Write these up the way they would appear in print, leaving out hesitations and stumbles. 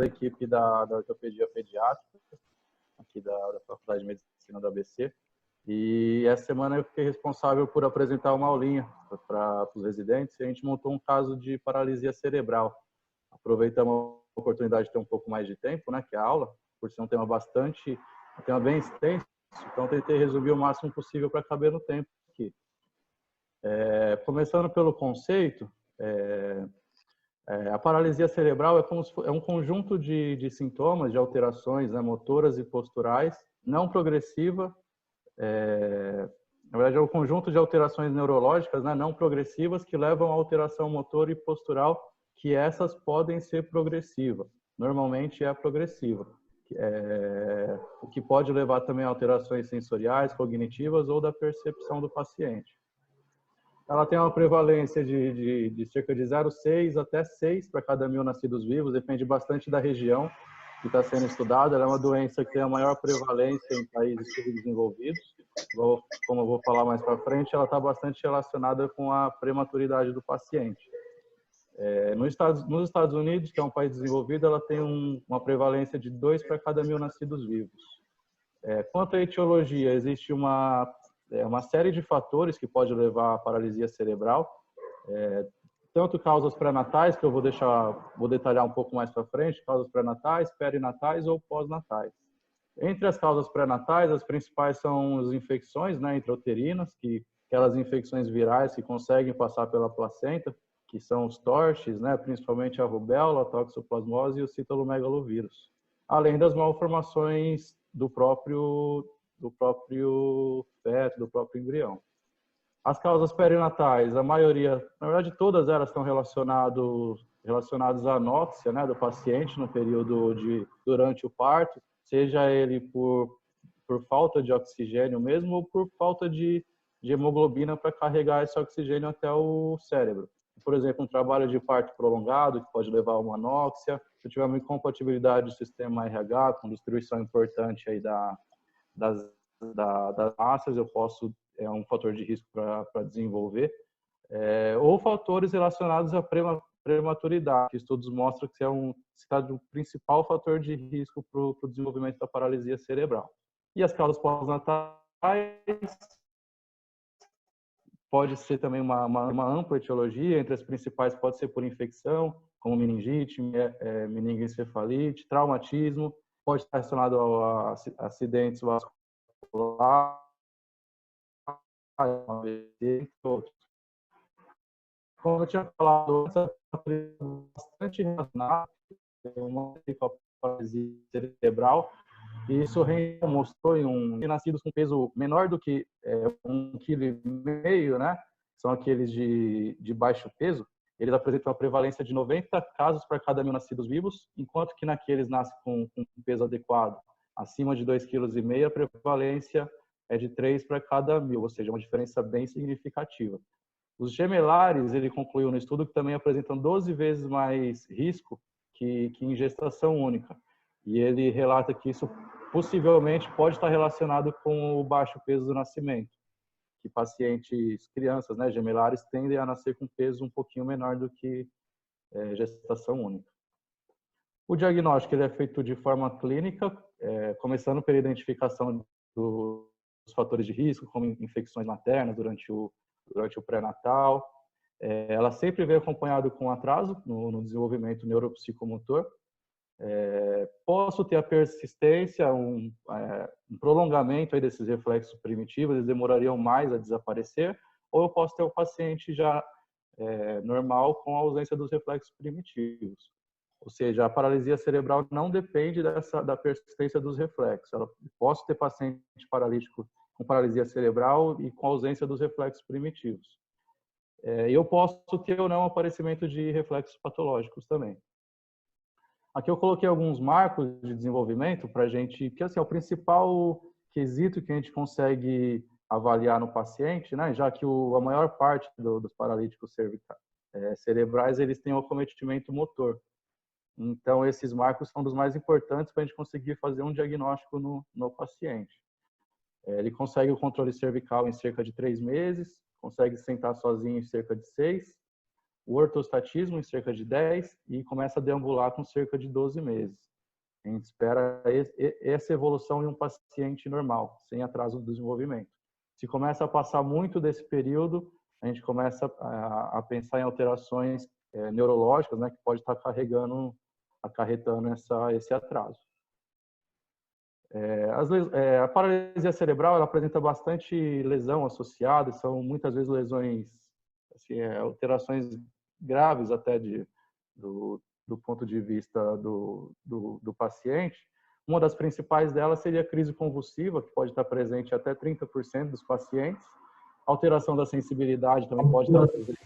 da equipe da ortopedia pediátrica, aqui da Faculdade de Medicina da ABC. E essa semana eu fiquei responsável por apresentar uma aulinha para os residentes e a gente montou um caso de paralisia cerebral. Aproveitamos a oportunidade de ter um pouco mais de tempo, né, que é a aula, por ser um tema bem extenso, então tentei resumir o máximo possível para caber no tempo aqui. Começando pelo conceito, a paralisia cerebral é um conjunto de sintomas, de alterações, né, motoras e posturais, não progressiva. Na verdade, é um conjunto de alterações neurológicas, né, não progressivas que levam à alteração motora e postural, que essas podem ser progressivas. Normalmente é progressiva. O que pode levar também a alterações sensoriais, cognitivas ou da percepção do paciente. Ela tem uma prevalência de cerca de 0,6 até 6 para cada 1.000 nascidos vivos, depende bastante da região que está sendo estudada. Ela é uma doença que tem a maior prevalência em países subdesenvolvidos. Como eu vou falar mais para frente, ela está bastante relacionada com a prematuridade do paciente. Nos Estados Unidos, que é um país desenvolvido, ela tem uma prevalência de 2 para cada 1.000 nascidos vivos. Quanto à etiologia, existe uma série de fatores que pode levar à paralisia cerebral, tanto causas pré-natais, que eu vou detalhar um pouco mais para frente, causas pré-natais, perinatais ou pós-natais. Entre as causas pré-natais, as principais são as infecções, né, intrauterinas, aquelas infecções virais que conseguem passar pela placenta, que são os TORCHs, né, principalmente a rubéola, a toxoplasmose e o citolomegalovírus. Além das malformações do próprio feto, do próprio embrião. As causas perinatais, a maioria, na verdade todas elas estão relacionadas à anóxia, né, do paciente no período durante o parto, seja ele por falta de oxigênio mesmo ou por falta de hemoglobina para carregar esse oxigênio até o cérebro. Por exemplo, um trabalho de parto prolongado, que pode levar a uma anóxia. Se tiver uma incompatibilidade do sistema RH, com destruição importante aí das massas, é um fator de risco para desenvolver. Ou fatores relacionados à prematuridade, que estudos mostram que se trata de um principal fator de risco para o desenvolvimento da paralisia cerebral. E as causas pós-natais pode ser também uma ampla etiologia, entre as principais pode ser por infecção, como meningite, meningoencefalite, traumatismo, pode estar relacionado a acidentes vasculares, outros. Como eu tinha falado, essa é bastante relacionada com a paralisia cerebral, e isso mostrou em nascidos com peso menor do que 1,5 kg, né? São aqueles de baixo peso, eles apresentam uma prevalência de 90 casos para cada 1.000 nascidos vivos, enquanto que naqueles nascem com peso adequado, acima de 2,5 kg, a prevalência é de 3 para cada 1.000, ou seja, uma diferença bem significativa. Os gemelares, ele concluiu no estudo que também apresentam 12 vezes mais risco que em gestação única. E ele relata que isso possivelmente pode estar relacionado com o baixo peso do nascimento, que crianças, né, gemelares, tendem a nascer com peso um pouquinho menor do que gestação única. O diagnóstico ele é feito de forma clínica, começando pela identificação dos fatores de risco, como infecções maternas durante o pré-natal. Ela sempre vem acompanhado com atraso no desenvolvimento neuropsicomotor. Posso ter a persistência, um prolongamento aí desses reflexos primitivos, eles demorariam mais a desaparecer, ou eu posso ter o paciente já normal com a ausência dos reflexos primitivos. Ou seja, a paralisia cerebral não depende da persistência dos reflexos. Posso ter paciente paralítico com paralisia cerebral e com ausência dos reflexos primitivos. Eu posso ter ou não aparecimento de reflexos patológicos também. Aqui eu coloquei alguns marcos de desenvolvimento para a gente, que assim, é o principal quesito que a gente consegue avaliar no paciente, né? Já que a maior parte dos paralíticos cerebrais, eles têm um acometimento motor. Então, esses marcos são dos mais importantes para a gente conseguir fazer um diagnóstico no paciente. Ele consegue o controle cervical em cerca de 3 meses, consegue sentar sozinho em cerca de 6. o ortostatismo em cerca de 10 e começa a deambular com cerca de 12 meses. A gente espera essa evolução em um paciente normal, sem atraso do desenvolvimento. Se começa a passar muito desse período, a gente começa a pensar em alterações neurológicas, né, que pode estar acarretando esse atraso. A paralisia cerebral ela apresenta bastante lesão associada, são muitas vezes lesões, assim, alterações graves até do ponto de vista do paciente. Uma das principais delas seria a crise convulsiva, que pode estar presente até 30% dos pacientes. Alteração da sensibilidade também pode estar presente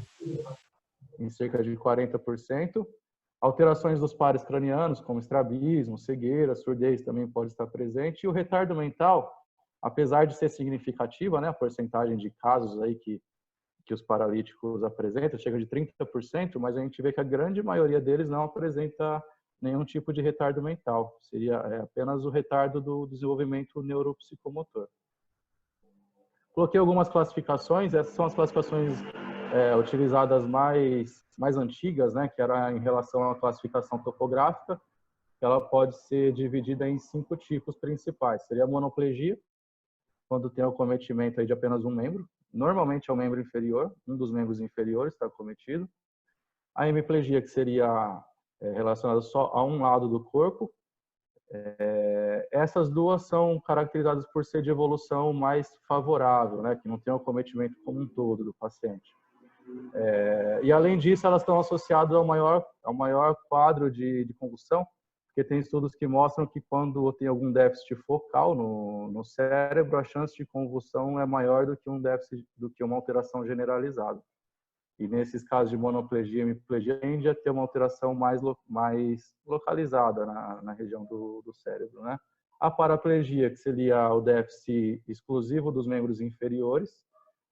em cerca de 40%. Alterações dos pares cranianos, como estrabismo, cegueira, surdez, também pode estar presente. E o retardo mental, apesar de ser significativa, né, a porcentagem de casos aí que os paralíticos apresentam, chega de 30%, mas a gente vê que a grande maioria deles não apresenta nenhum tipo de retardo mental. Seria apenas o retardo do desenvolvimento neuropsicomotor. Coloquei algumas classificações, essas são as classificações utilizadas mais antigas, né, que era em relação à classificação topográfica. Ela pode ser dividida em 5 tipos principais. Seria a monoplegia, quando tem o acometimento aí de apenas um membro. Normalmente é o membro inferior, um dos membros inferiores está acometido. A hemiplegia, que seria relacionada só a um lado do corpo. Essas duas são caracterizadas por ser de evolução mais favorável, né, que não tem o acometimento como um todo do paciente. E além disso, elas estão associadas ao maior quadro de convulsão, porque tem estudos que mostram que quando tem algum déficit focal no cérebro, a chance de convulsão é maior do que um déficit, do que uma alteração generalizada. E nesses casos de monoplegia e hemiplegia, tende a ter uma alteração mais localizada na região do cérebro, né? A paraplegia, que seria o déficit exclusivo dos membros inferiores.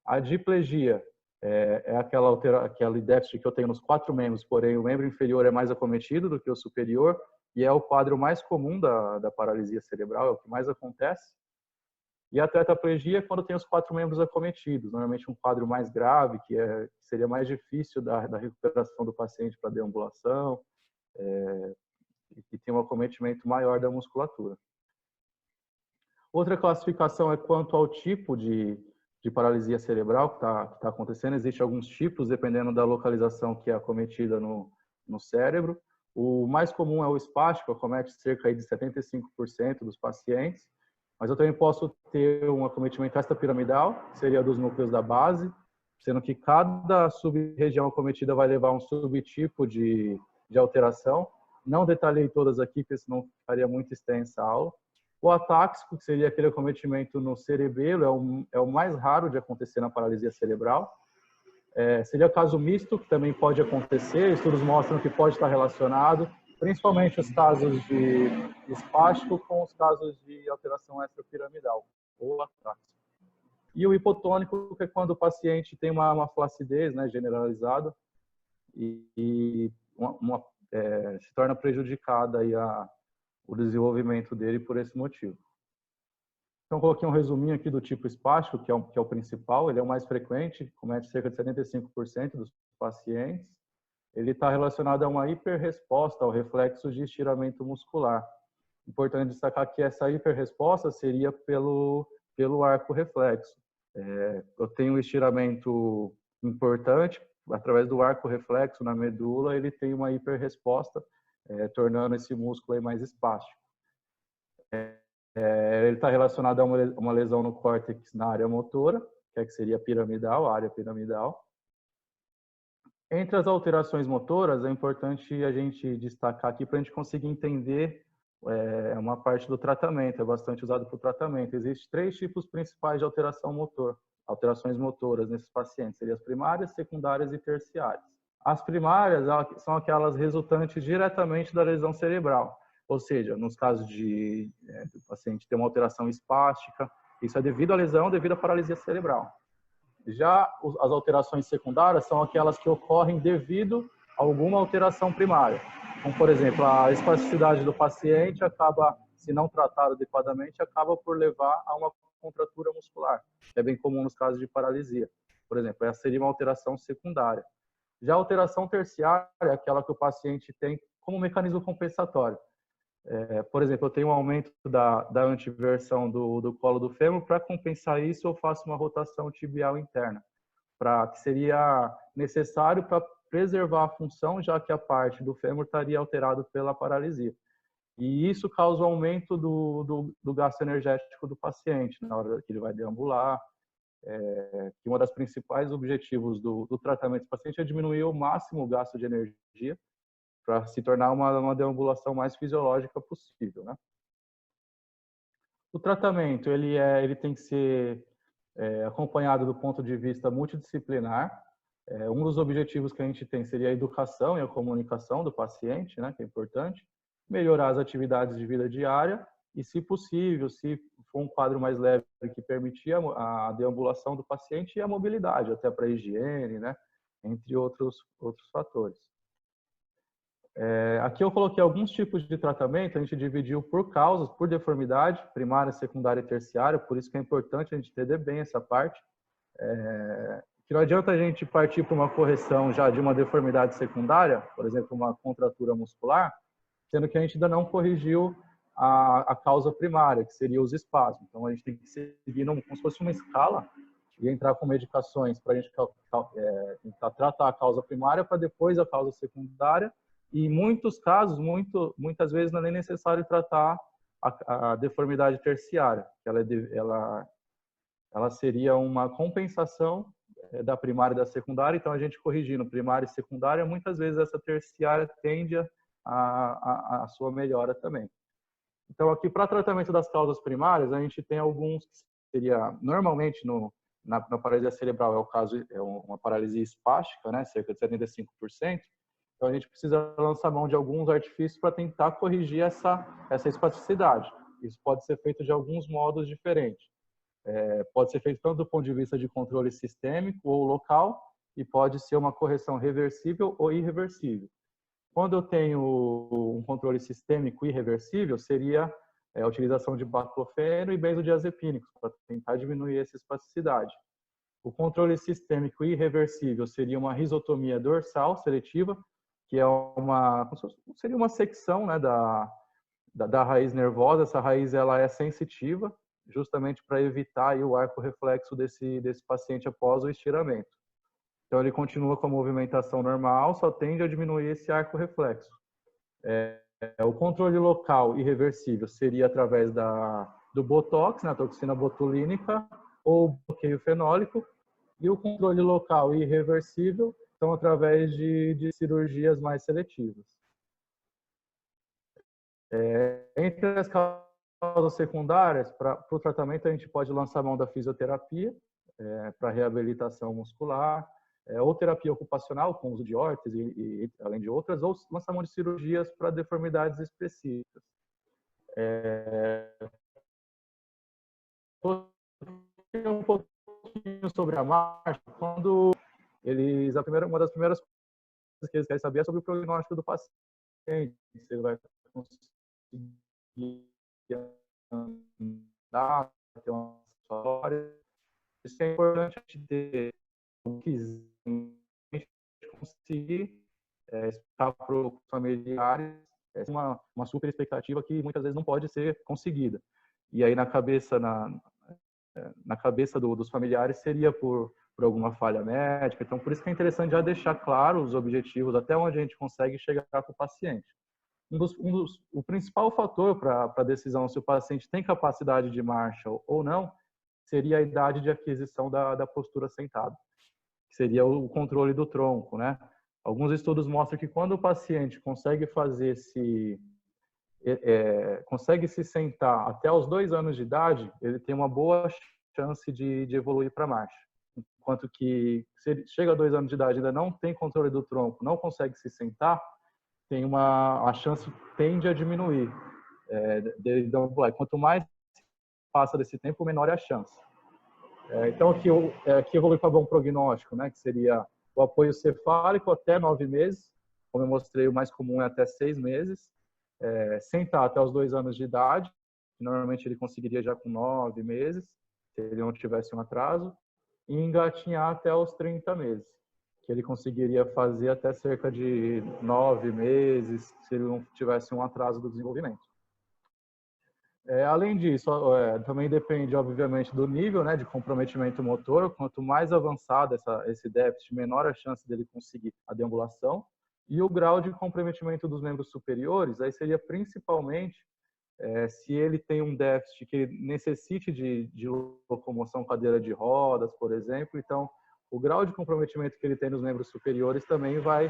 A diplegia é aquele déficit que eu tenho nos 4 membros, porém o membro inferior é mais acometido do que o superior, e é o quadro mais comum da paralisia cerebral, é o que mais acontece. E a tetraplegia é quando tem os 4 membros acometidos, normalmente um quadro mais grave, que seria mais difícil da recuperação do paciente para deambulação, e que tem um acometimento maior da musculatura. Outra classificação é quanto ao tipo de paralisia cerebral que está acontecendo. Existem alguns tipos, dependendo da localização que é acometida no cérebro. O mais comum é o espástico, acomete cerca de 75% dos pacientes. Mas eu também posso ter um acometimento extrapiramidal, que seria dos núcleos da base, sendo que cada sub-região acometida vai levar um subtipo de alteração. Não detalhei todas aqui, porque senão ficaria muito extensa a aula. O atáxico, que seria aquele acometimento no cerebelo, é o mais raro de acontecer na paralisia cerebral. Seria o caso misto, que também pode acontecer. Estudos mostram que pode estar relacionado, principalmente os casos de espástico com os casos de alteração extrapiramidal, ou atáxico. E o hipotônico, que é quando o paciente tem uma flacidez, né, generalizada e se torna prejudicada aí o desenvolvimento dele por esse motivo. Então, coloquei um resuminho aqui do tipo espástico, que é o principal, ele é o mais frequente, comete cerca de 75% dos pacientes. Ele está relacionado a uma hiperresposta ao reflexo de estiramento muscular. Importante destacar que essa hiperresposta seria pelo arco reflexo. Eu tenho um estiramento importante, através do arco reflexo na medula, ele tem uma hiperresposta, tornando esse músculo aí mais espástico. Ele está relacionado a uma lesão no córtex na área motora, que seria piramidal, a área piramidal. Entre as alterações motoras, é importante a gente destacar aqui para a gente conseguir entender uma parte do tratamento, é bastante usado para o tratamento. Existem 3 tipos principais de alterações motoras nesses pacientes, seriam as primárias, secundárias e terciárias. As primárias são aquelas resultantes diretamente da lesão cerebral, ou seja, nos casos do paciente ter uma alteração espástica, isso é devido à lesão, devido à paralisia cerebral. Já as alterações secundárias são aquelas que ocorrem devido a alguma alteração primária. Como, por exemplo, a espasticidade do paciente acaba, se não tratado adequadamente, acaba por levar a uma contratura muscular. É bem comum nos casos de paralisia. Por exemplo, essa seria uma alteração secundária. Já a alteração terciária é aquela que o paciente tem como mecanismo compensatório. Por exemplo, eu tenho um aumento da antiversão do colo do fêmur. Para compensar isso, eu faço uma rotação tibial interna, que seria necessário para preservar a função, já que a parte do fêmur estaria alterada pela paralisia. E isso causa o aumento do gasto energético do paciente na hora que ele vai deambular. Que um dos principais objetivos do tratamento desse paciente é diminuir ao máximo o gasto de energia para se tornar uma deambulação mais fisiológica possível, né? O tratamento ele tem que ser acompanhado do ponto de vista multidisciplinar. Um dos objetivos que a gente tem seria a educação e a comunicação do paciente, né, que é importante, melhorar as atividades de vida diária e, se possível, se for um quadro mais leve que permitir a deambulação do paciente e a mobilidade, até para a higiene, né, entre outros fatores. Aqui eu coloquei alguns tipos de tratamento, a gente dividiu por causas, por deformidade, primária, secundária e terciária, por isso que é importante a gente entender bem essa parte. Que não adianta a gente partir para uma correção já de uma deformidade secundária, por exemplo, uma contratura muscular, sendo que a gente ainda não corrigiu a causa primária, que seria os espasmos. Então, a gente tem que seguir como se fosse uma escala e entrar com medicações para a gente tentar tratar a causa primária para depois a causa secundária. E em muitos casos, muitas vezes não é nem necessário tratar a deformidade terciária, que ela seria uma compensação da primária e da secundária. Então, a gente corrigindo primária e secundária, muitas vezes essa terciária tende a sua melhora também. Então, aqui, para tratamento das causas primárias, a gente tem alguns que seria, normalmente, na paralisia cerebral, é uma paralisia espástica, né, cerca de 75%. Então, a gente precisa lançar mão de alguns artifícios para tentar corrigir essa espasticidade. Isso pode ser feito de alguns modos diferentes. Pode ser feito tanto do ponto de vista de controle sistêmico ou local, e pode ser uma correção reversível ou irreversível. Quando eu tenho um controle sistêmico irreversível, seria a utilização de baclofeno e benzodiazepínicos para tentar diminuir essa espasticidade. O controle sistêmico irreversível seria uma risotomia dorsal seletiva, que seria uma secção, né, da raiz nervosa. Essa raiz ela é sensitiva, justamente para evitar aí o arco reflexo desse paciente após o estiramento. Então, ele continua com a movimentação normal, só tende a diminuir esse arco reflexo. O controle local irreversível seria através do Botox, né, a toxina botulínica, ou bloqueio fenólico, e o controle local irreversível são através de cirurgias mais seletivas. Entre as causas secundárias, para o tratamento, a gente pode lançar mão da fisioterapia para reabilitação muscular, ou terapia ocupacional, com uso de órtese, além de outras, ou lançar mão de cirurgias para deformidades específicas. Um pouquinho sobre a marcha. Quando uma das primeiras coisas que eles querem saber é sobre o prognóstico do paciente. Se ele vai conseguir andar, ter uma história. Isso é importante a gente ter conseguir explicar para os familiares uma super expectativa que muitas vezes não pode ser conseguida. E aí na cabeça dos familiares seria por alguma falha médica. Então, por isso que é interessante já deixar claro os objetivos, até onde a gente consegue chegar para o paciente. O principal fator para a decisão se o paciente tem capacidade de marcha ou não seria a idade de aquisição da postura sentada, que seria o controle do tronco, né? Alguns estudos mostram que quando o paciente consegue consegue se sentar até os 2 anos de idade, ele tem uma boa chance de evoluir para marcha. Enquanto que se ele chega a 2 anos de idade e ainda não tem controle do tronco, não consegue se sentar, a chance tende a diminuir. Quanto mais passa desse tempo, menor é a chance. Então, aqui evolui para bom prognóstico, né, que seria o apoio cefálico até 9 meses, como eu mostrei, o mais comum é até 6 meses, sentar até os 2 anos de idade, normalmente ele conseguiria já com 9 meses, se ele não tivesse um atraso, e engatinhar até os 30 meses. que ele conseguiria fazer até cerca de 9 meses, se ele não tivesse um atraso do desenvolvimento. Além disso, também depende, obviamente, do nível, né, de comprometimento motor. Quanto mais avançado esse déficit, menor a chance dele conseguir a deambulação. E o grau de comprometimento dos membros superiores, aí seria principalmente se ele tem um déficit que necessite de locomoção cadeira de rodas, por exemplo. Então, o grau de comprometimento que ele tem nos membros superiores também vai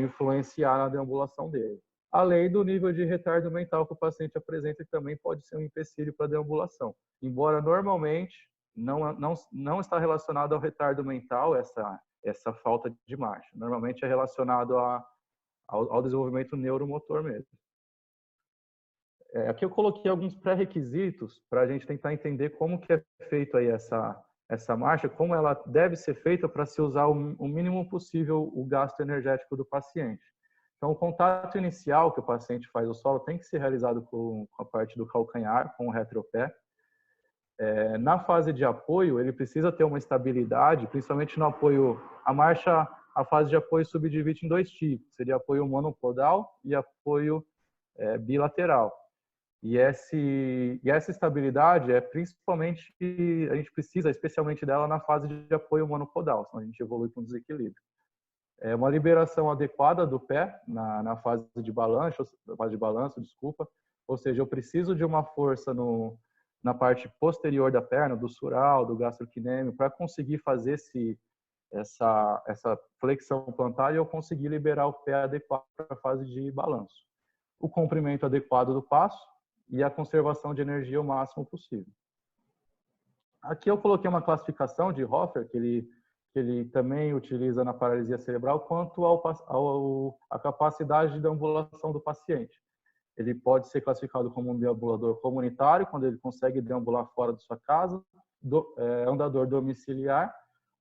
influenciar na deambulação dele. Além do nível de retardo mental que o paciente apresenta, que também pode ser um empecilho para a deambulação. Embora normalmente não está relacionado ao retardo mental, essa falta de marcha. Normalmente é relacionado ao desenvolvimento neuromotor mesmo. Aqui eu coloquei alguns pré-requisitos para a gente tentar entender como que é feito aí essa marcha, como ela deve ser feita para se usar o mínimo possível o gasto energético do paciente. Então, o contato inicial que o paciente faz ao solo tem que ser realizado com a parte do calcanhar, com o retropé. Na fase de apoio, ele precisa ter uma estabilidade, principalmente no apoio. A fase de apoio subdivide em dois tipos, seria apoio monopodal e apoio bilateral. E essa estabilidade principalmente, a gente precisa especialmente dela na fase de apoio monopodal, senão a gente evolui com desequilíbrio. Uma liberação adequada do pé na fase de balanço, desculpa. Ou seja, eu preciso de uma força na parte posterior da perna, do sural, do gastrocnêmio, para conseguir fazer essa flexão plantar e eu conseguir liberar o pé adequado para a fase de balanço. O comprimento adequado do passo e a conservação de energia o máximo possível. Aqui eu coloquei uma classificação de Hoffer, que ele também utiliza na paralisia cerebral, quanto à capacidade de deambulação do paciente. Ele pode ser classificado como um deambulador comunitário, quando ele consegue deambular fora de sua casa, andador domiciliar,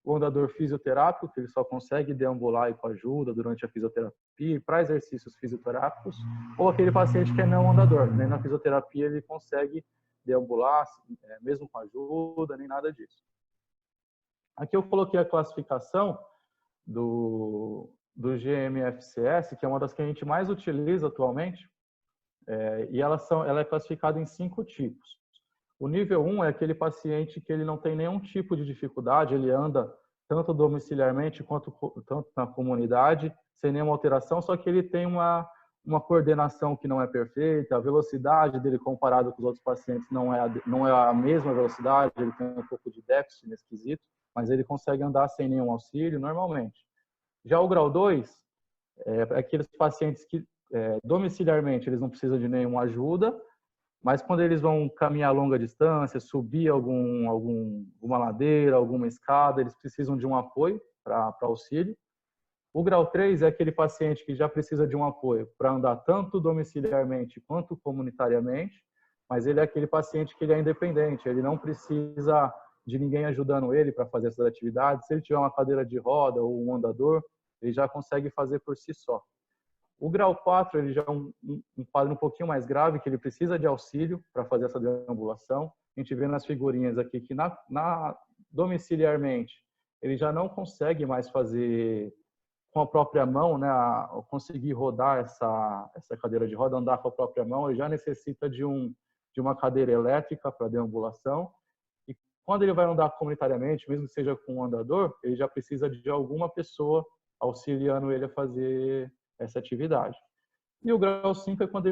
o andador fisioterápico, que ele só consegue deambular e com ajuda durante a fisioterapia e para exercícios fisioterápicos, ou aquele paciente que é não andador, nem na fisioterapia ele consegue deambular, mesmo com ajuda, nem nada disso. Aqui eu coloquei a classificação do GMFCS, que é uma das que a gente mais utiliza atualmente, e ela é classificada em 5 tipos. O nível 1 é aquele paciente que ele não tem nenhum tipo de dificuldade, ele anda tanto domiciliarmente quanto tanto na comunidade, sem nenhuma alteração, só que ele tem uma coordenação que não é perfeita, a velocidade dele comparado com os outros pacientes não é a mesma velocidade, ele tem um pouco de déficit nesse quesito, mas ele consegue andar sem nenhum auxílio normalmente. Já o grau 2 é aqueles pacientes que domiciliarmente eles não precisam de nenhuma ajuda, mas quando eles vão caminhar a longa distância, subir alguma ladeira, alguma escada, eles precisam de um apoio para auxílio. O grau 3 é aquele paciente que já precisa de um apoio para andar tanto domiciliarmente quanto comunitariamente, mas ele é aquele paciente que ele é independente, ele não precisa de ninguém ajudando ele para fazer essas atividades. Se ele tiver uma cadeira de roda ou um andador, ele já consegue fazer por si só. O grau 4 ele já é um quadro um pouquinho mais grave, que ele precisa de auxílio para fazer essa deambulação. A gente vê nas figurinhas aqui que domiciliarmente ele já não consegue mais fazer com a própria mão, né, conseguir rodar essa cadeira de roda, andar com a própria mão, ele já necessita de uma cadeira elétrica para deambulação. E quando ele vai andar comunitariamente, mesmo que seja com um andador, ele já precisa de alguma pessoa auxiliando ele a fazer essa atividade. E o grau 5 é quando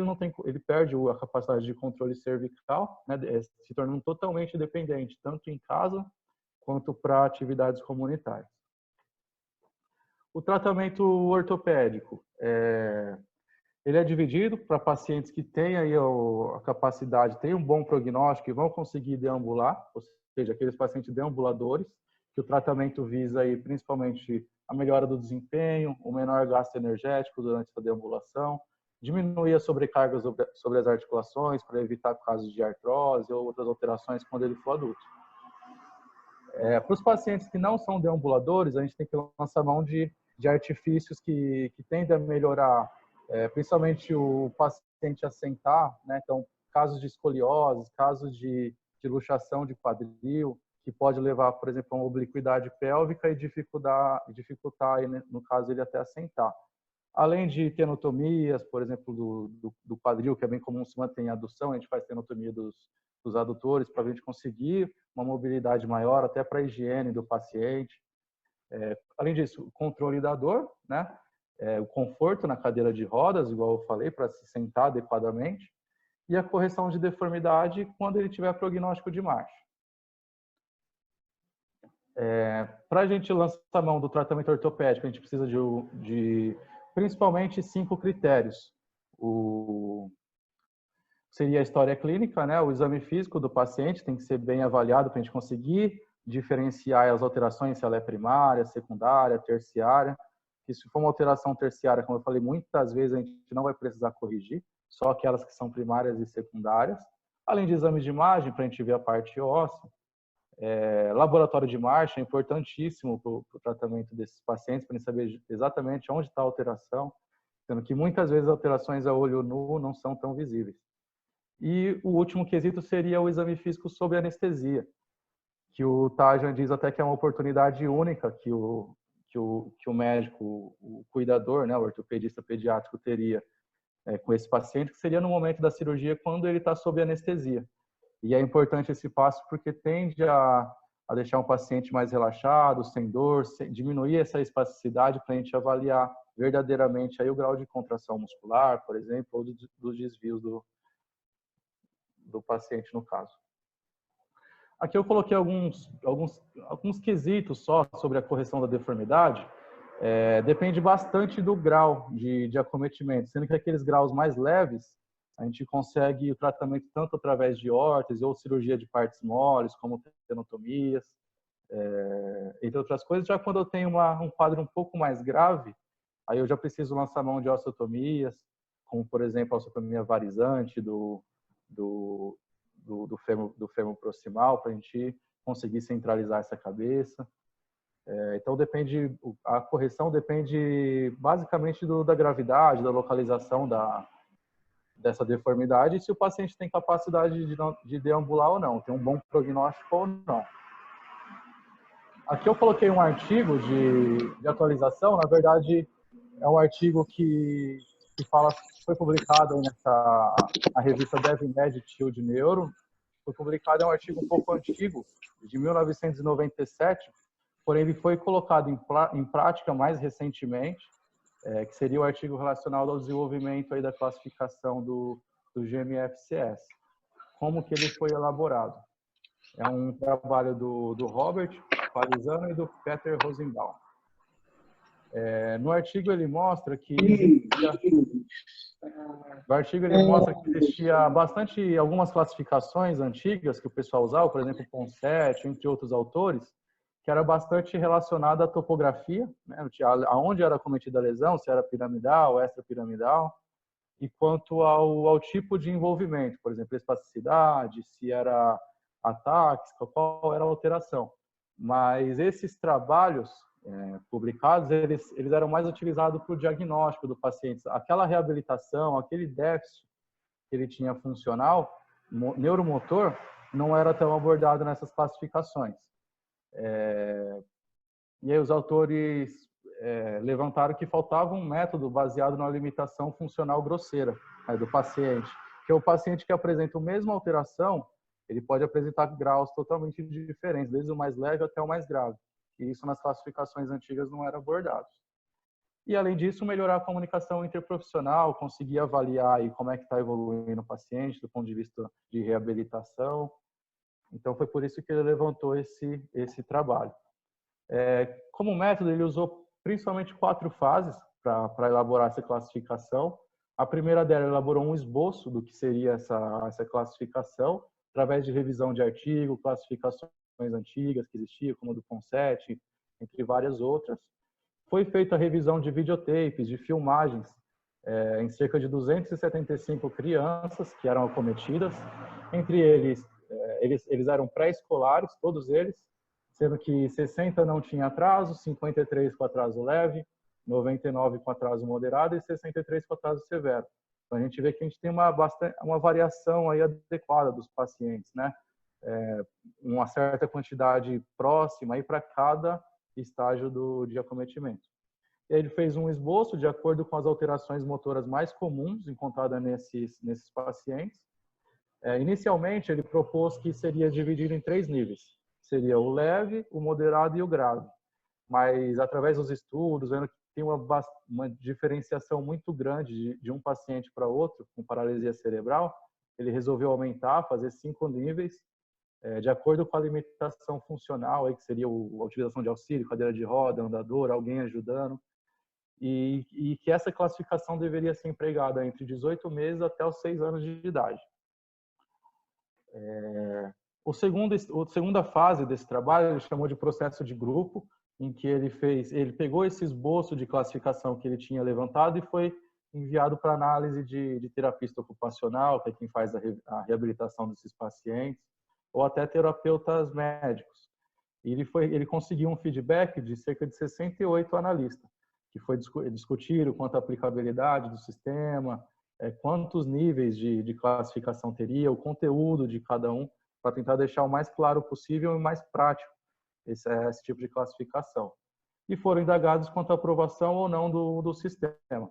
ele perde a capacidade de controle cervical, né, se tornando totalmente dependente, tanto em casa quanto para atividades comunitárias. O tratamento ortopédico, ele é dividido para pacientes que têm aí a capacidade, têm um bom prognóstico e vão conseguir deambular, ou seja, aqueles pacientes deambuladores, que o tratamento visa aí principalmente a melhora do desempenho, o menor gasto energético durante a deambulação, diminuir a sobrecarga sobre as articulações para evitar casos de artrose ou outras alterações quando ele for adulto. Para os pacientes que não são deambuladores, a gente tem que lançar mão de artifícios que tendem a melhorar, principalmente o paciente a sentar, né? Então, casos de escoliose, casos de luxação de quadril, que pode levar, por exemplo, a uma obliquidade pélvica e dificultar aí, né, no caso, ele até assentar. Além de tenotomias, por exemplo, do quadril, que é bem comum se manter em adução, a gente faz tenotomia dos adutores para a gente conseguir uma mobilidade maior, até para a higiene do paciente. Além disso, o controle da dor, né? O conforto na cadeira de rodas, igual eu falei, para se sentar adequadamente, e a correção de deformidade quando ele tiver prognóstico de marcha. Para a gente lançar a mão do tratamento ortopédico, a gente precisa de principalmente 5 critérios. Seria a história clínica, né? O exame físico do paciente tem que ser bem avaliado para a gente conseguir diferenciar as alterações, se ela é primária, secundária, terciária. E se for uma alteração terciária, como eu falei, muitas vezes a gente não vai precisar corrigir, só aquelas que são primárias e secundárias. Além de exames de imagem, para a gente ver a parte óssea. Laboratório de marcha é importantíssimo para o tratamento desses pacientes, para a gente saber exatamente onde está a alteração, sendo que muitas vezes as alterações a olho nu não são tão visíveis. E o último quesito seria o exame físico sob anestesia, que o Tajan diz até que é uma oportunidade única que o médico, o cuidador, né, o ortopedista pediátrico teria com esse paciente, que seria no momento da cirurgia, quando ele está sob anestesia. E é importante esse passo porque tende a deixar um paciente mais relaxado, sem dor, diminuir essa espasticidade para a gente avaliar verdadeiramente aí o grau de contração muscular, por exemplo, ou dos desvios do paciente no caso. Aqui eu coloquei alguns quesitos só sobre a correção da deformidade. Depende bastante do grau de acometimento, sendo que aqueles graus mais leves, a gente consegue o tratamento tanto através de órtese ou cirurgia de partes moles, como tenotomias, entre outras coisas. Já quando eu tenho um quadro um pouco mais grave, aí eu já preciso lançar mão de osteotomias, como, por exemplo, a osteotomia varizante do fêmur proximal, para a gente conseguir centralizar essa cabeça. Então, a correção depende basicamente da gravidade, da localização dessa deformidade e se o paciente tem capacidade de deambular ou não, tem um bom prognóstico ou não. Aqui eu coloquei um artigo de atualização, na verdade é um artigo que foi publicado na revista DevMed Shield Neuro, foi publicado, é um artigo um pouco antigo, de 1997, porém ele foi colocado em prática mais recentemente, que seria o artigo relacionado ao desenvolvimento aí da classificação do GMFCS. Como que ele foi elaborado? É um trabalho do Robert Parisano e do Peter Rosenbaum. No artigo ele mostra que existia algumas classificações antigas que o pessoal usava, por exemplo, Ponseti, entre outros autores, que era bastante relacionada à topografia, né, aonde era cometida a lesão, se era piramidal, extrapiramidal, e quanto ao tipo de envolvimento, por exemplo, espasticidade, se era atáxica, qual era a alteração. Mas esses trabalhos publicados, eles eram mais utilizados para o diagnóstico do paciente. Aquela reabilitação, aquele déficit que ele tinha funcional, neuromotor, não era tão abordado nessas classificações. E aí os autores levantaram que faltava um método baseado na limitação funcional grosseira do paciente, que é o paciente que apresenta a mesma alteração, ele pode apresentar graus totalmente diferentes, desde o mais leve até o mais grave. E isso nas classificações antigas não era abordado. E além disso, melhorar a comunicação interprofissional, conseguir avaliar aí como é que está evoluindo o paciente do ponto de vista de reabilitação. Então foi por isso que ele levantou esse trabalho. Como método, ele usou principalmente 4 fases para elaborar essa classificação. A primeira dela, elaborou um esboço do que seria essa classificação, através de revisão de artigo, classificações antigas que existiam, como a do Ponseti, entre várias outras. Foi feita a revisão de videotapes, de filmagens, em cerca de 275 crianças que eram acometidas. Entre eles eram pré-escolares, todos eles, sendo que 60 não tinha atraso, 53 com atraso leve, 99 com atraso moderado e 63 com atraso severo. Então, a gente vê que a gente tem uma variação aí adequada dos pacientes, né? uma certa quantidade próxima para cada estágio de acometimento. E aí ele fez um esboço de acordo com as alterações motoras mais comuns encontradas nesses pacientes. Inicialmente, ele propôs que seria dividido em 3 níveis. Seria o leve, o moderado e o grave. Mas, através dos estudos, vendo que tem uma diferenciação muito grande de um paciente para outro com paralisia cerebral, ele resolveu aumentar, fazer 5 níveis, de acordo com a limitação funcional, aí, que seria a utilização de auxílio, cadeira de roda, andador, alguém ajudando, e que essa classificação deveria ser empregada entre 18 meses até os 6 anos de idade. A segunda fase desse trabalho ele chamou de processo de grupo, em que ele pegou esse esboço de classificação que ele tinha levantado e foi enviado para análise de terapista ocupacional, que é quem faz a reabilitação desses pacientes, ou até terapeutas médicos. E ele conseguiu um feedback de cerca de 68 analistas, que discutiram quanto à aplicabilidade do sistema, quantos níveis de classificação teria, o conteúdo de cada um, para tentar deixar o mais claro possível e mais prático esse tipo de classificação. E foram indagados quanto à aprovação ou não do sistema.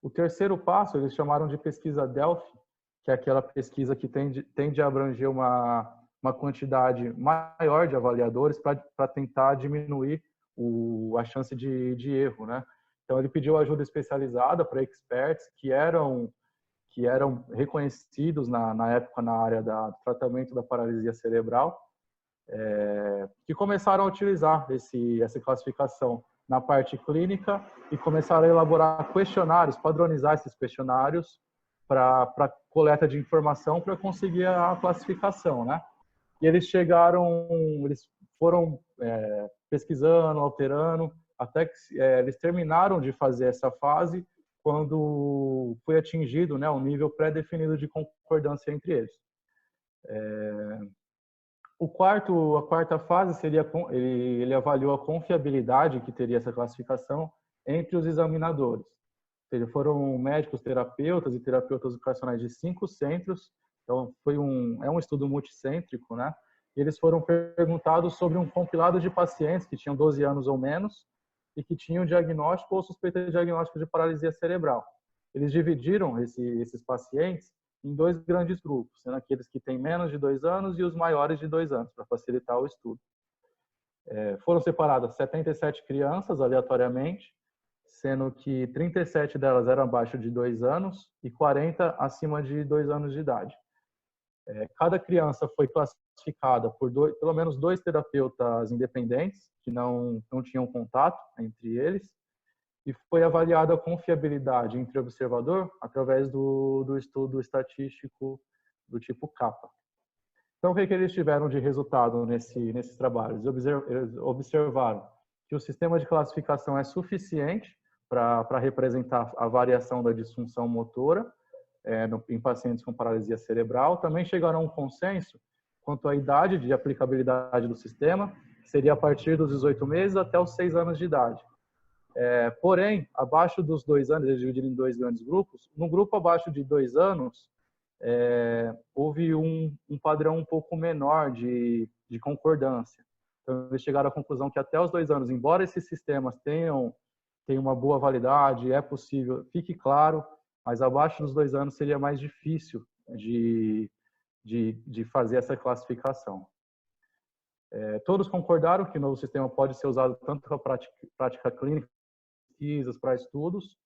O terceiro passo, eles chamaram de pesquisa Delphi, que é aquela pesquisa que tende a abranger uma quantidade maior de avaliadores para tentar diminuir a chance de erro, né? Então, ele pediu ajuda especializada para experts que eram reconhecidos na época na área do tratamento da paralisia cerebral, que começaram a utilizar essa classificação na parte clínica e começaram a elaborar questionários, padronizar esses questionários para coleta de informação para conseguir a classificação, né? E eles foram pesquisando, alterando, até que eles terminaram de fazer essa fase quando foi atingido, né, um nível pré-definido de concordância entre eles. A quarta fase seria, ele avaliou a confiabilidade que teria essa classificação entre os examinadores. Ou seja, foram médicos, terapeutas e terapeutas ocupacionais de 5 centros. Então, é um estudo multicêntrico, né? E eles foram perguntados sobre um compilado de pacientes que tinham 12 anos ou menos e que tinham diagnóstico ou suspeita de diagnóstico de paralisia cerebral. Eles dividiram esses pacientes em 2 grandes grupos, sendo aqueles que têm menos de 2 anos e os maiores de 2 anos, para facilitar o estudo. Foram separadas 77 crianças aleatoriamente, sendo que 37 delas eram abaixo de 2 anos e 40 acima de 2 anos de idade. Cada criança foi classificada por pelo menos 2 terapeutas independentes, que não tinham contato entre eles, e foi avaliada a confiabilidade entre observador através do estudo estatístico do tipo CAPA. Então, o que eles tiveram de resultado nesses trabalhos? Eles observaram que o sistema de classificação é suficiente para representar a variação da disfunção motora em pacientes com paralisia cerebral. Também chegaram a um consenso quanto à idade de aplicabilidade do sistema, que seria a partir dos 18 meses até os 6 anos de idade. Porém, abaixo dos 2 anos, eles dividiram em 2 grandes grupos. No grupo abaixo de 2 anos, houve um padrão um pouco menor de concordância. Então, eles chegaram à conclusão que até os 2 anos, embora esses sistemas tenham uma boa validade, é possível, fique claro, mas abaixo dos 2 anos seria mais difícil de fazer essa classificação. Todos concordaram que o novo sistema pode ser usado tanto para prática clínica, pesquisas, para estudos,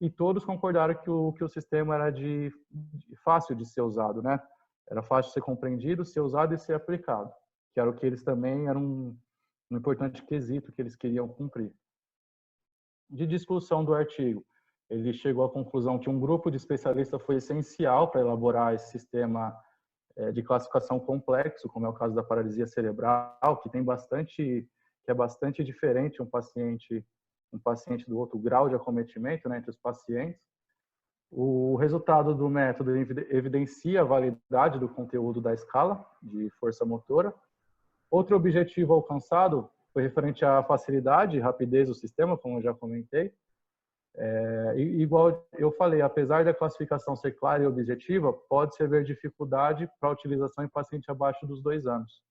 e todos concordaram que o sistema era fácil de ser usado, né? Era fácil de ser compreendido, ser usado e ser aplicado, que era o que eles também eram um importante quesito que eles queriam cumprir. De discussão do artigo, ele chegou à conclusão que um grupo de especialistas foi essencial para elaborar esse sistema de classificação complexo, como é o caso da paralisia cerebral, que é bastante diferente um paciente do outro, grau de acometimento, né, entre os pacientes. O resultado do método evidencia a validade do conteúdo da escala de força motora. Outro objetivo alcançado foi referente à facilidade e rapidez do sistema, como eu já comentei. Igual eu falei, apesar da classificação ser clara e objetiva, pode-se haver dificuldade para a utilização em paciente abaixo dos 2 anos.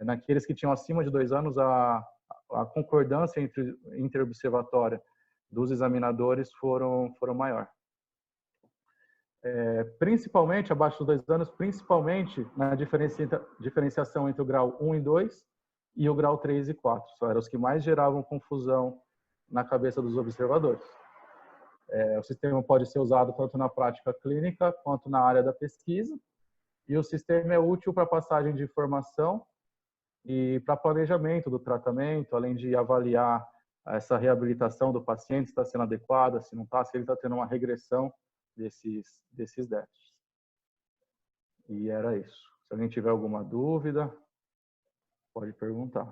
Naqueles que tinham acima de 2 anos, a concordância interobservatória dos examinadores foram maior. Principalmente, abaixo dos 2 anos, principalmente na diferenciação entre o grau 1 e 2 e o grau 3 e 4. Só eram os que mais geravam confusão na cabeça dos observadores. O sistema pode ser usado tanto na prática clínica quanto na área da pesquisa, e o sistema é útil para passagem de informação e para planejamento do tratamento, além de avaliar essa reabilitação do paciente, se está sendo adequada, se não está, se ele está tendo uma regressão desses déficits. E era isso. Se alguém tiver alguma dúvida, pode perguntar.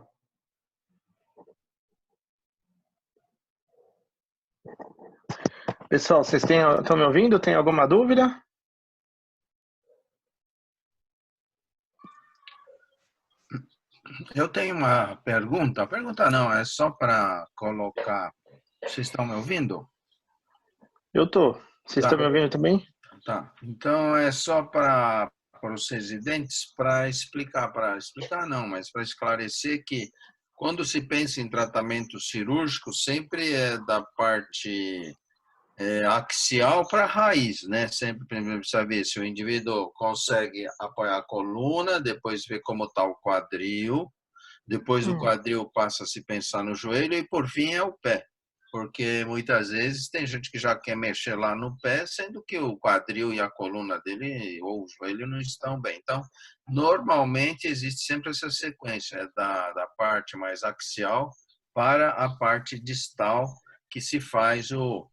Pessoal, vocês estão me ouvindo? Tem alguma dúvida? Eu tenho uma pergunta. Pergunta não, é só para colocar. Vocês estão me ouvindo? Eu tô. Vocês estão me ouvindo também? Tá. Então é só para os residentes para explicar não, mas para esclarecer que quando se pensa em tratamento cirúrgico sempre é da parte axial para a raiz, né? Sempre primeiro precisa ver se o indivíduo consegue apoiar a coluna, depois ver como está o quadril, depois do quadril passa a se pensar no joelho e por fim é o pé. Porque muitas vezes tem gente que já quer mexer lá no pé, sendo que o quadril e a coluna dele ou o joelho não estão bem. Então, normalmente existe sempre essa sequência da parte mais axial para a parte distal que se faz o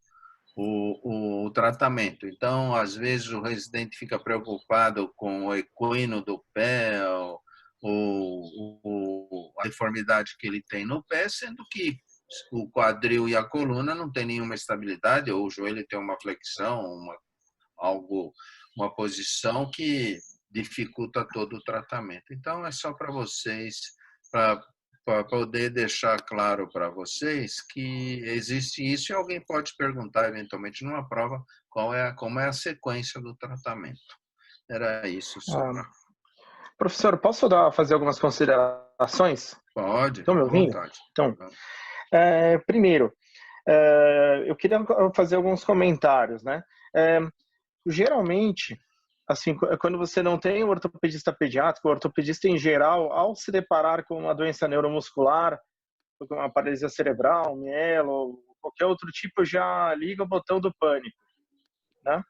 tratamento. Então, às vezes o residente fica preocupado com o equino do pé, a deformidade que ele tem no pé, sendo que o quadril e a coluna não tem nenhuma estabilidade, ou o joelho tem uma flexão, uma posição que dificulta todo o tratamento. Então, é só para vocês, para poder deixar claro para vocês que existe isso e alguém pode perguntar eventualmente numa prova como é a sequência do tratamento. Era isso só. Professor, posso fazer algumas considerações? Pode. Estão me ouvindo? Vontade. Então, primeiro, eu queria fazer alguns comentários, né? Geralmente, assim, quando você não tem o ortopedista pediátrico, o ortopedista em geral, ao se deparar com uma doença neuromuscular, com uma paralisia cerebral, mielo, ou qualquer outro tipo, já liga o botão do pânico, né?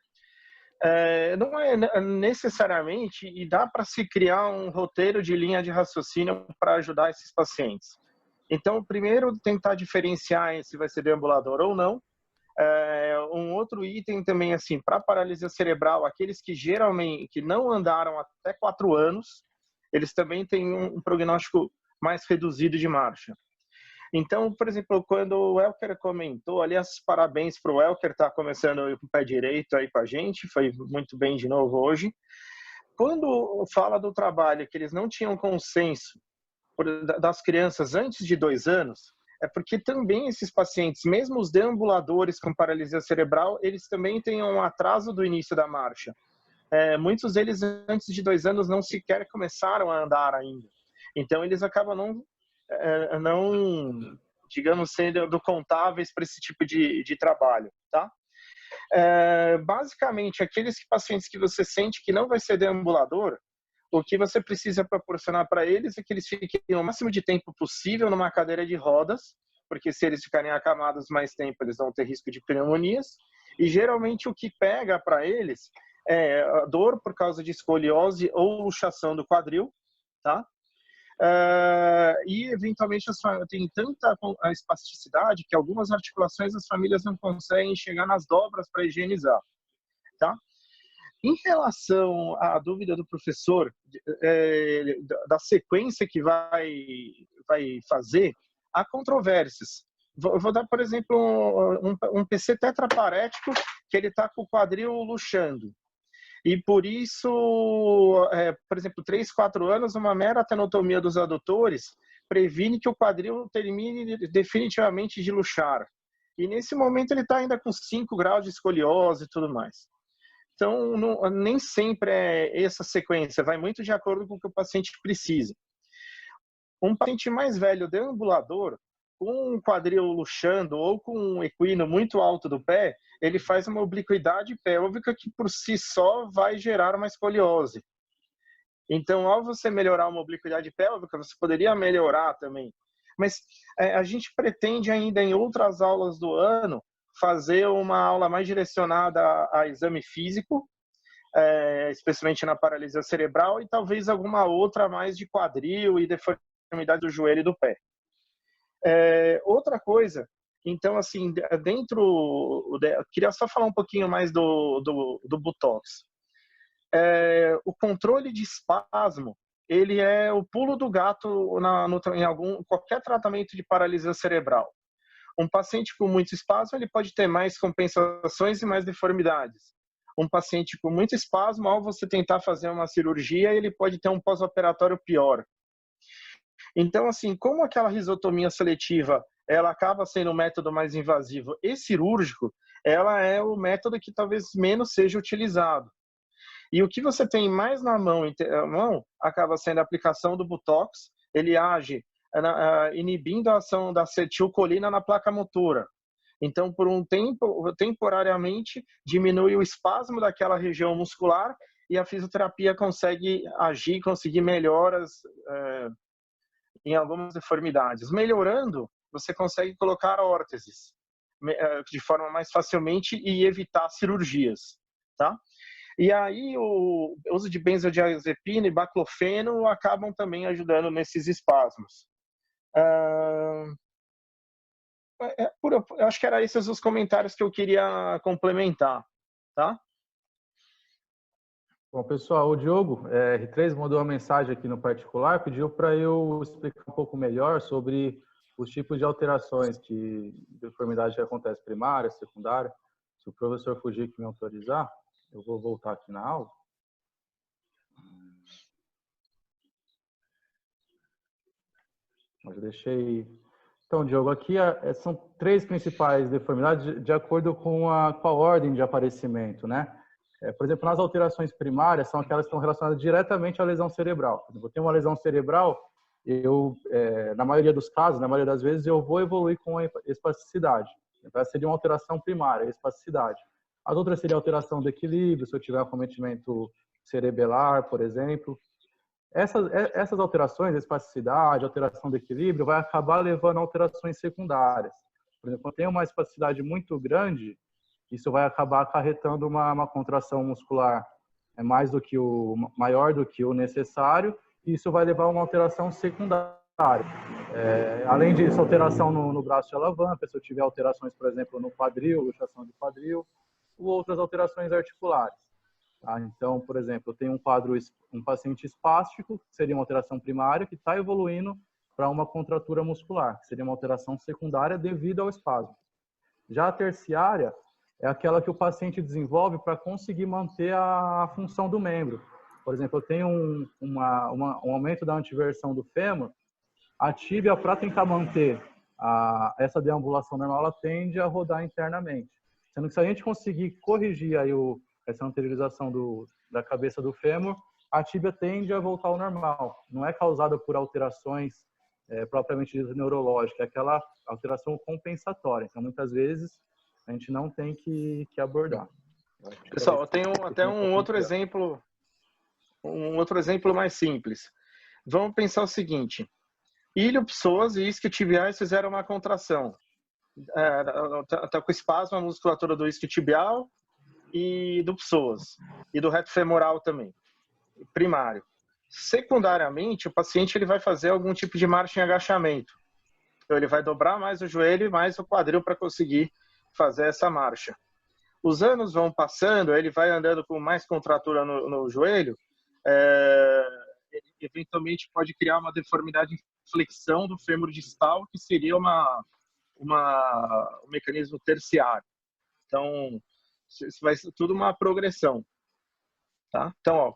Não é necessariamente, e dá para se criar um roteiro de linha de raciocínio para ajudar esses pacientes. Então, primeiro, tentar diferenciar se vai ser deambulador ou não. Um outro item também, assim, para paralisia cerebral, aqueles que geralmente que não andaram até 4 anos, eles também têm um prognóstico mais reduzido de marcha. Então, por exemplo, quando o Elker comentou, aliás, parabéns para o Elker, está começando com o pé direito aí com a gente, foi muito bem de novo hoje. Quando fala do trabalho que eles não tinham consenso das crianças antes de 2 anos, é porque também esses pacientes, mesmo os deambuladores com paralisia cerebral, eles também têm um atraso do início da marcha. Muitos deles, antes de 2 anos, não sequer começaram a andar ainda. Então, eles acabam não digamos, sendo contáveis para esse tipo de trabalho, tá? Basicamente, aqueles pacientes que você sente que não vai ser deambulador, o que você precisa proporcionar para eles é que eles fiquem o máximo de tempo possível numa cadeira de rodas, porque se eles ficarem acamados mais tempo, eles vão ter risco de pneumonias. E geralmente o que pega para eles é a dor por causa de escoliose ou luxação do quadril, tá? E eventualmente tem tanta espasticidade que algumas articulações as famílias não conseguem chegar nas dobras para higienizar, tá? Em relação à dúvida do professor da sequência que vai fazer, há controvérsias. Vou dar, por exemplo, um PC tetraparético que ele está com o quadril luxando. E por isso, por exemplo, 3, 4 anos, uma mera tenotomia dos adutores previne que o quadril termine definitivamente de luxar. E nesse momento ele está ainda com 5 graus de escoliose e tudo mais. Então, nem sempre é essa sequência, vai muito de acordo com o que o paciente precisa. Um paciente mais velho deambulador, com um quadril luxando ou com um equino muito alto do pé, ele faz uma obliquidade pélvica que por si só vai gerar uma escoliose. Então, ao você melhorar uma obliquidade pélvica, você poderia melhorar também. Mas a gente pretende ainda em outras aulas do ano fazer uma aula mais direcionada a exame físico, especialmente na paralisia cerebral, e talvez alguma outra mais de quadril e deformidade do joelho e do pé. Outra coisa, então, assim, queria só falar um pouquinho mais do Botox. O controle de espasmo, ele é o pulo do gato em qualquer tratamento de paralisia cerebral. Um paciente com muito espasmo, ele pode ter mais compensações e mais deformidades. Um paciente com muito espasmo, ao você tentar fazer uma cirurgia, ele pode ter um pós-operatório pior. Então, assim, como aquela risotomia seletiva, ela acaba sendo um método mais invasivo e cirúrgico, ela é o método que talvez menos seja utilizado. E o que você tem mais na mão acaba sendo a aplicação do Botox. Ele age inibindo a ação da acetilcolina na placa motora. Então, por um tempo, temporariamente, diminui o espasmo daquela região muscular e a fisioterapia consegue agir, conseguir melhoras em algumas deformidades. Melhorando, você consegue colocar órteses de forma mais facilmente e evitar cirurgias, tá? E aí o uso de benzodiazepina e baclofeno acabam também ajudando nesses espasmos. Eu acho que eram esses os comentários que eu queria complementar, tá? Bom, pessoal, o Diogo, R3, mandou uma mensagem aqui no particular, pediu para eu explicar um pouco melhor sobre os tipos de alterações de deformidade que acontece primária, secundária. Se o professor Fujiki me autorizar, eu vou voltar aqui na aula. Mas eu deixei... Então, Diogo, aqui são 3 principais deformidades de acordo com a ordem de aparecimento, né? Por exemplo, nas alterações primárias, são aquelas que estão relacionadas diretamente à lesão cerebral. Por exemplo, eu tenho uma lesão cerebral, na maioria dos casos, na maioria das vezes, eu vou evoluir com a espasticidade. Então, essa seria uma alteração primária, a espasticidade. As outras seriam alteração do equilíbrio, se eu tiver acometimento cerebelar, por exemplo. Essas alterações, a espasticidade, alteração do equilíbrio, vai acabar levando a alterações secundárias. Por exemplo, eu tenho uma espasticidade muito grande, isso vai acabar acarretando uma contração muscular maior do que o necessário, e isso vai levar a uma alteração secundária. Além disso, alteração no braço de alavanca, se eu tiver alterações, por exemplo, no quadril, luxação de quadril, ou outras alterações articulares. Tá? Então, por exemplo, eu tenho um paciente espástico, que seria uma alteração primária, que está evoluindo para uma contratura muscular, que seria uma alteração secundária devido ao espasmo. Já a terciária é aquela que o paciente desenvolve para conseguir manter a função do membro. Por exemplo, eu tenho um aumento da antiversão do fêmur, a tíbia, para tentar manter essa deambulação normal, ela tende a rodar internamente. Sendo que se a gente conseguir corrigir aí essa anteriorização da cabeça do fêmur, a tíbia tende a voltar ao normal. Não é causada por alterações propriamente neurológicas, é aquela alteração compensatória. Então, muitas vezes, a gente não tem que abordar. Pessoal, eu tenho até um outro exemplo mais simples. Vamos pensar o seguinte: ilho-psoas e isquiotibiais fizeram uma contração. Está com espasmo a musculatura do isquiotibial e do psoas, e do reto femoral também, primário. Secundariamente, o paciente ele vai fazer algum tipo de marcha em agachamento. Então, ele vai dobrar mais o joelho e mais o quadril para conseguir fazer essa marcha. Os anos vão passando, ele vai andando com mais contratura no joelho, ele eventualmente pode criar uma deformidade em flexão do fêmur distal, que seria um mecanismo terciário. Então, isso vai ser tudo uma progressão. Tá? Então,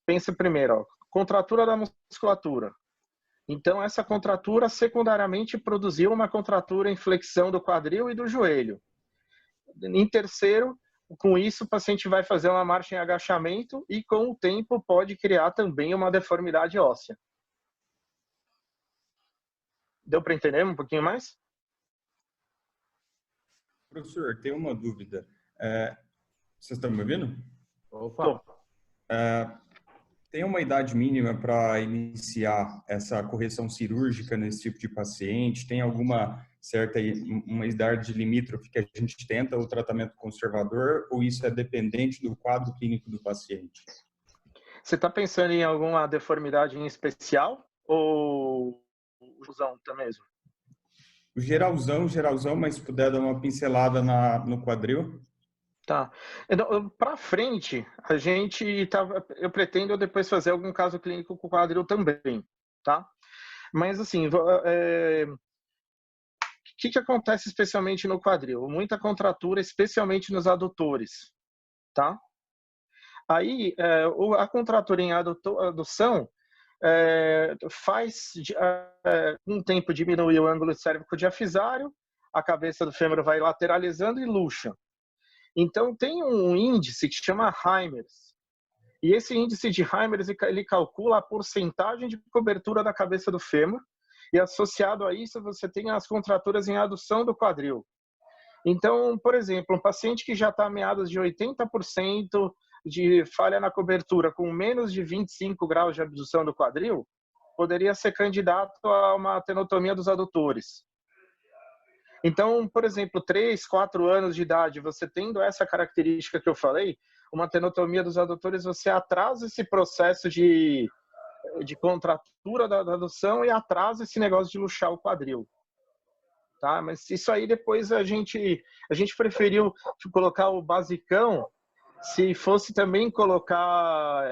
pensa primeiro, contratura da musculatura. Então, essa contratura secundariamente produziu uma contratura em flexão do quadril e do joelho. Em terceiro, com isso, o paciente vai fazer uma marcha em agachamento e, com o tempo, pode criar também uma deformidade óssea. Deu para entender um pouquinho mais? Professor, tem uma dúvida. Vocês estão me ouvindo? Opa. Tem uma idade mínima para iniciar essa correção cirúrgica nesse tipo de paciente? Tem alguma certa uma idade limítrofe que a gente tenta o tratamento conservador ou isso é dependente do quadro clínico do paciente? Você está pensando em alguma deformidade em especial ou geralzão também mesmo? Geralzão, mas se puder dar uma pincelada no quadril. Tá. Então, para frente, eu pretendo depois fazer algum caso clínico com o quadril também, tá? Mas assim, o que acontece especialmente no quadril? Muita contratura, especialmente nos adutores, tá? Aí, a contratura em adução faz com o tempo diminuir o ângulo cérvico-diafisário, a cabeça do fêmur vai lateralizando e luxa. Então, tem um índice que chama Heimers. E esse índice de Heimers, ele calcula a porcentagem de cobertura da cabeça do fêmur, e associado a isso, você tem as contraturas em adução do quadril. Então, por exemplo, um paciente que já está a meados de 80% de falha na cobertura, com menos de 25 graus de abdução do quadril, poderia ser candidato a uma tenotomia dos adutores. Então, por exemplo, 3, 4 anos de idade, você tendo essa característica que eu falei, uma tenotomia dos adutores, você atrasa esse processo de contratura da adução e atrasa esse negócio de luxar o quadril. Tá? Mas isso aí depois a gente preferiu colocar o basicão, se fosse também colocar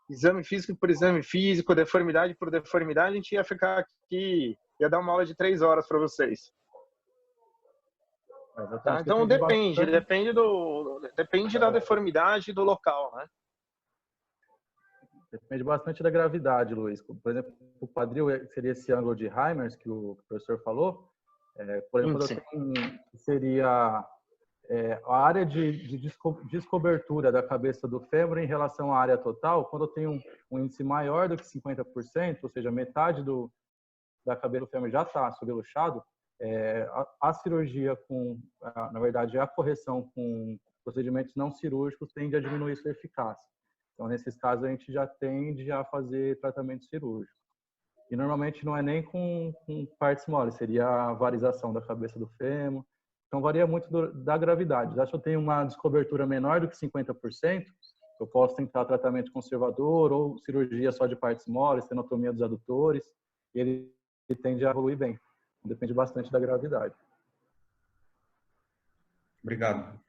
exame físico por exame físico, deformidade por deformidade, a gente ia ficar aqui, ia dar uma aula de 3 horas para vocês. Tá? Então depende da deformidade do local, né? Depende bastante da gravidade, Luiz. Por exemplo, o quadril seria esse ângulo de Heimers que o professor falou. Por exemplo, seria a área de descobertura da cabeça do fêmur em relação à área total. Quando eu tenho um índice maior do que 50%, ou seja, metade da cabeça do fêmur já está subluxado, a cirurgia na verdade, a correção com procedimentos não cirúrgicos tende a diminuir sua eficácia. Então, nesses casos, a gente já tende a fazer tratamento cirúrgico. E, normalmente, não é nem com partes moles, seria a varização da cabeça do fêmur. Então, varia muito da gravidade. Já se eu tenho uma descobertura menor do que 50%, eu posso tentar tratamento conservador ou cirurgia só de partes moles, tenotomia dos adutores, e ele tende a evoluir bem. Depende bastante da gravidade. Obrigado.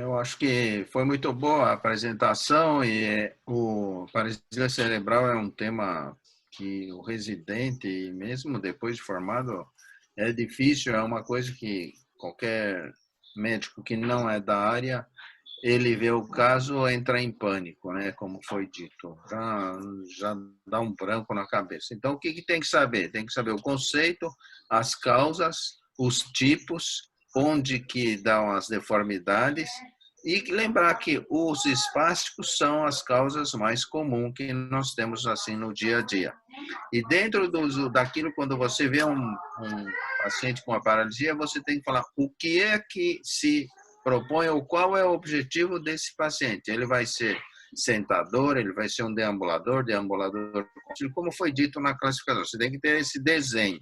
Eu acho que foi muito boa a apresentação e o paralisia cerebral é um tema que o residente, mesmo depois de formado, é difícil, é uma coisa que qualquer médico que não é da área, ele vê o caso, entra em pânico, né? Como foi dito, já dá um branco na cabeça. Então, o que tem que saber? Tem que saber o conceito, as causas, os tipos, onde que dão as deformidades e lembrar que os espásticos são as causas mais comuns que nós temos assim no dia a dia. E dentro daquilo, quando você vê um paciente com a paralisia, você tem que falar o que é que se propõe ou qual é o objetivo desse paciente. Ele vai ser sentador, ele vai ser um deambulador, como foi dito na classificação. Você tem que ter esse desenho.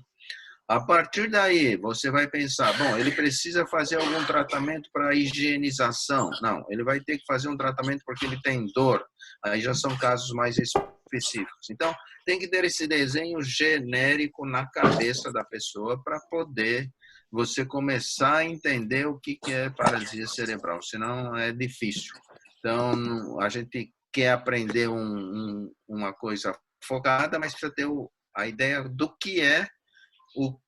A partir daí, você vai pensar, bom, ele precisa fazer algum tratamento para higienização. Não, ele vai ter que fazer um tratamento porque ele tem dor. Aí já são casos mais específicos. Então, tem que ter esse desenho genérico na cabeça da pessoa para poder você começar a entender o que é paralisia cerebral, senão é difícil. Então, a gente quer aprender uma coisa focada, mas precisa ter a ideia do que é,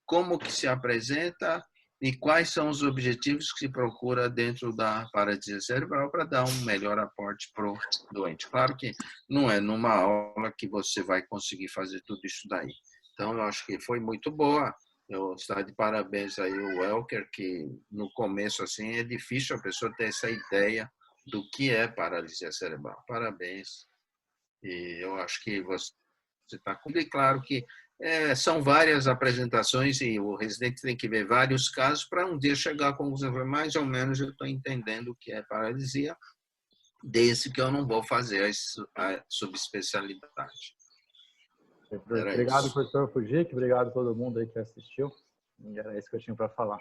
como que se apresenta e quais são os objetivos que se procura dentro da paralisia cerebral para dar um melhor aporte para o doente. Claro que não é numa aula que você vai conseguir fazer tudo isso daí. Então, eu acho que foi muito boa. Eu estou de parabéns aí o Welker, que no começo assim é difícil a pessoa ter essa ideia do que é paralisia cerebral. Parabéns. E eu acho que você está com. E claro que são várias apresentações e o residente tem que ver vários casos para um dia chegar à conclusão, mais ou menos eu estou entendendo o que é paralisia, desde que eu não vou fazer a subespecialidade. Era Obrigado, isso. professor Fujik. Obrigado a todo mundo aí que assistiu. E era isso que eu tinha para falar.